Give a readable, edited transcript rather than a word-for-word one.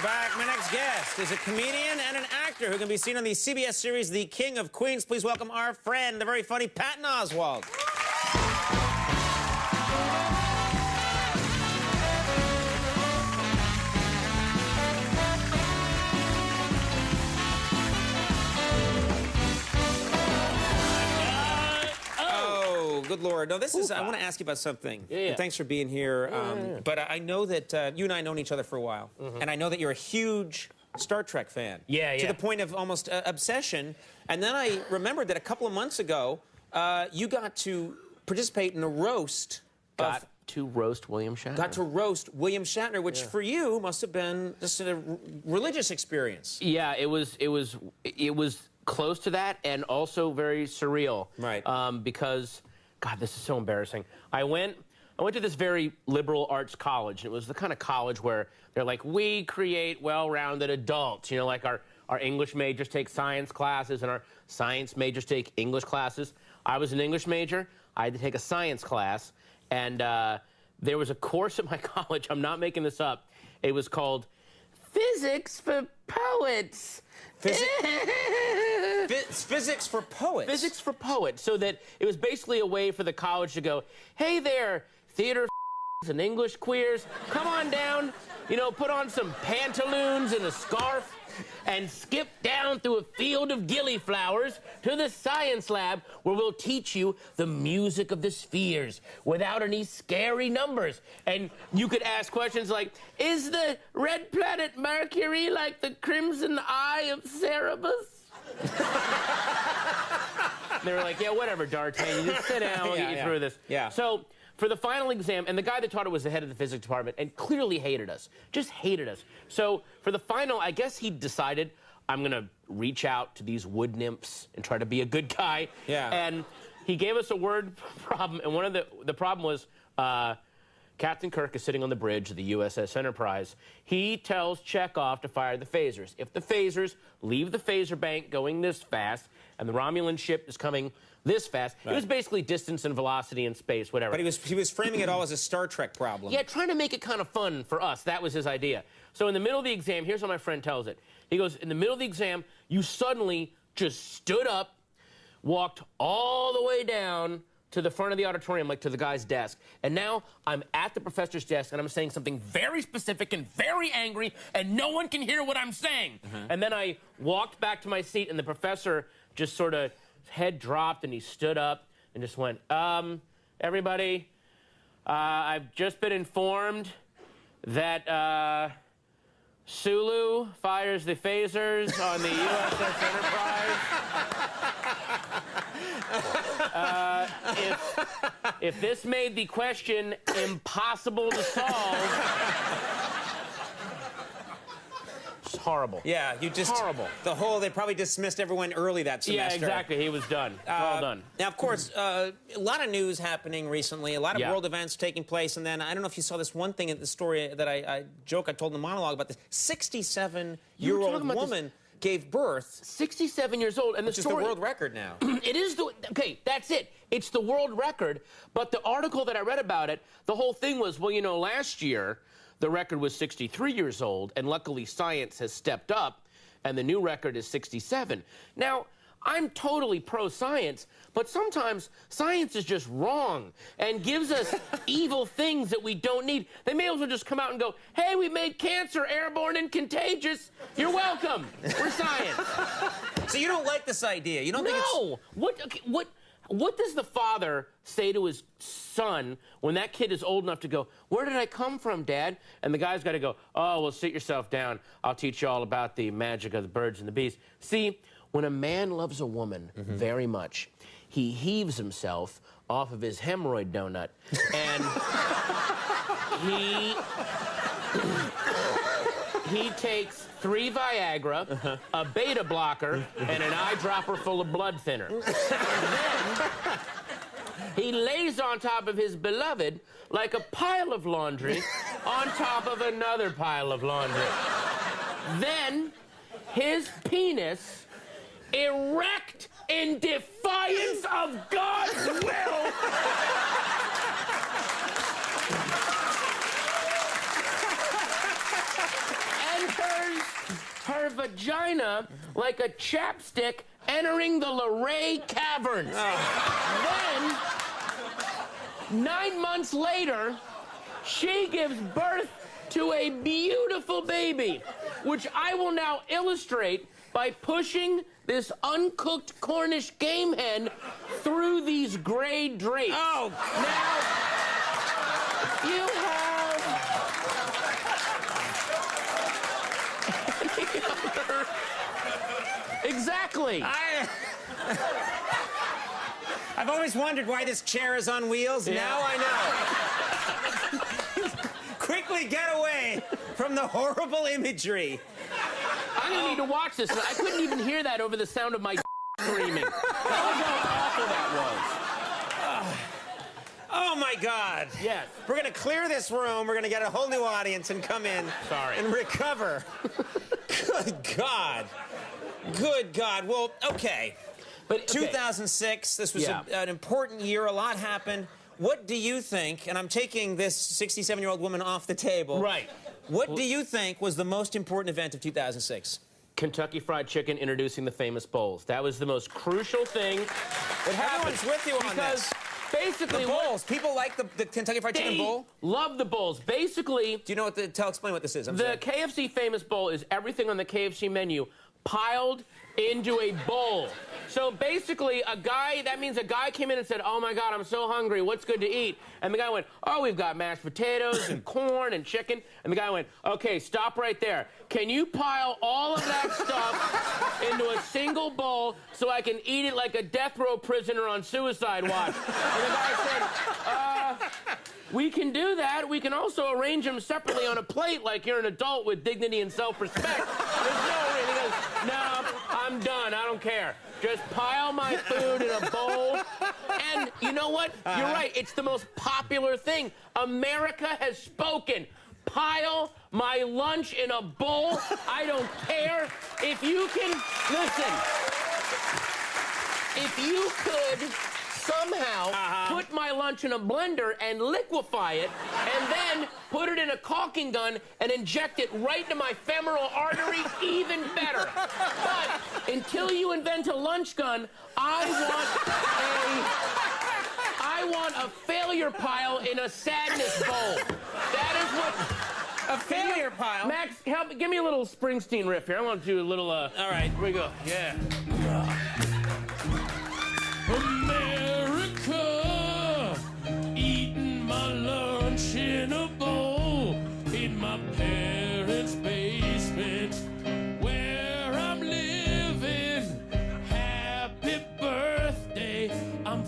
back. My next guest is a comedian and an actor who can be seen on the CBS series The King of Queens. Please welcome our friend, the very funny Patton Oswalt. Good Lord. No, this is, I want to ask you about something. Yeah. And thanks for being here. But I know that you and I have known each other for a while. And I know that you're a huge Star Trek fan. To the point of almost obsession. And then I remembered that a couple of months ago, you got to participate in a roast. Got to roast William Shatner, which for you must have been just a religious experience. Yeah, it was close to that and also very surreal. Right. Because, God, this is so embarrassing. I went to this very liberal arts college. And it was the kind of college where they're like, we create well-rounded adults. You know, like our English majors take science classes and our science majors take English classes. I was an English major. I had to take a science class. And there was a course at my college, I'm not making this up. It was called Physics for Poets. Physics for poets. Physics for poets. So that it was basically a way for the college to go, hey there, theater and English queers, come on down, you know, put on some pantaloons and a scarf and skip down through a field of gillyflowers to the science lab where we'll teach you the music of the spheres without any scary numbers. And you could ask questions like, is the red planet Mercury like the crimson eye of Cerberus? They were like, yeah, whatever, D'Artagnan, just sit down, we'll get you through this. So for the final exam, and the guy that taught it was the head of the physics department and clearly hated us, just hated us. So for the final, I guess he decided, I'm going to reach out to these wood nymphs and try to be a good guy. And he gave us a word problem, and one of the problem was Captain Kirk is sitting on the bridge of the USS Enterprise. He tells Chekhov to fire the phasers. If the phasers leave the phaser bank going this fast, and the Romulan ship is coming this fast, it was basically distance and velocity in space, whatever. But he was framing it all as a Star Trek problem. Yeah, trying to make it kind of fun for us. That was his idea. So in the middle of the exam, here's how my friend tells it. He goes, in the middle of the exam, you suddenly just stood up, walked all the way down to the front of the auditorium, like to the guy's desk. And now I'm at the professor's desk, and I'm saying something very specific and very angry, and no one can hear what I'm saying. And then I walked back to my seat, and the professor just sort of, head dropped, and he stood up and just went, everybody, I've just been informed that Sulu fires the phasers on the USS Enterprise. If this made the question impossible to solve, it's horrible. Yeah, you just... Horrible. They probably dismissed everyone early that semester. Yeah, exactly. He was done. All done. Now, of course, a lot of news happening recently, a lot of world events taking place, and then I don't know if you saw this one thing in the story that I told in the monologue about this 67-year-old woman gave birth. 67 years old, and which is the world record now. It is okay, that's it. It's the world record, but the article that I read about it, the whole thing was, well, you know, last year, the record was 63 years old, and luckily science has stepped up, and the new record is 67. Now, I'm totally pro-science, but sometimes science is just wrong and gives us evil things that we don't need. They may as well just come out and go, hey, we made cancer airborne and contagious. You're welcome. We're science. So you don't like this idea? You don't think it's... No. What does the father say to his son when that kid is old enough to go, where did I come from, Dad? And the guy's got to go, oh, well, sit yourself down. I'll teach you all about the magic of the birds and the bees. See, when a man loves a woman very much, he heaves himself off of his hemorrhoid donut, and he takes 3 Viagra, a beta blocker, and an eyedropper full of blood thinner. Then he lays on top of his beloved like a pile of laundry on top of another pile of laundry. Then his penis, erect in defiance of God's will, enters vagina like a chapstick entering the Luray Caverns. Then, 9 months later, she gives birth to a beautiful baby, which I will now illustrate by pushing this uncooked Cornish game hen through these gray drapes. Oh, now you have exactly. I've always wondered why this chair is on wheels. Yeah. Now I know. Quickly get away from the horrible imagery. I'm gonna need to watch this. I couldn't even hear that over the sound of my screaming. That was how awful that was. Oh my God. Yes. We're gonna clear this room. We're gonna get a whole new audience and come in. Sorry. And recover. Good God. Good God. Well, okay. But 2006. This was an important year. A lot happened. What do you think? And I'm taking this 67-year-old woman off the table. Right. What do you think was the most important event of 2006? Kentucky Fried Chicken introducing the famous bowls. That was the most crucial thing that happened. Everyone's with you on this. Basically, the bowls. People like the Kentucky Fried Chicken bowl? Love the bowls. Basically... Do you know what explain what this is? The KFC famous bowl is everything on the KFC menu piled into a bowl. So basically, that means a guy came in and said, oh my God, I'm so hungry, what's good to eat? And the guy went, oh, we've got mashed potatoes and corn and chicken. And the guy went, okay, stop right there. Can you pile all of that stuff into a single bowl so I can eat it like a death row prisoner on suicide watch? And the guy said, we can do that. We can also arrange them separately on a plate like you're an adult with dignity and self-respect. There's no reason. He goes, no, I'm done. I don't care. Just pile my food in a bowl. And you know what? You're right. It's the most popular thing. America has spoken. Pile my lunch in a bowl. I don't care. If you can, listen, if you could somehow put my lunch in a blender and liquefy it, and then put it in a caulking gun and inject it right into my femoral artery, even better. But until you invent a lunch gun, I want a failure pile in a sadness bowl. That is what... A failure pile? Max, give me a little Springsteen riff here. I want to do a little, All right. Here we go. Yeah. America, eating my lunch in a bowl in my parents' basement where I'm living. Happy birthday, I'm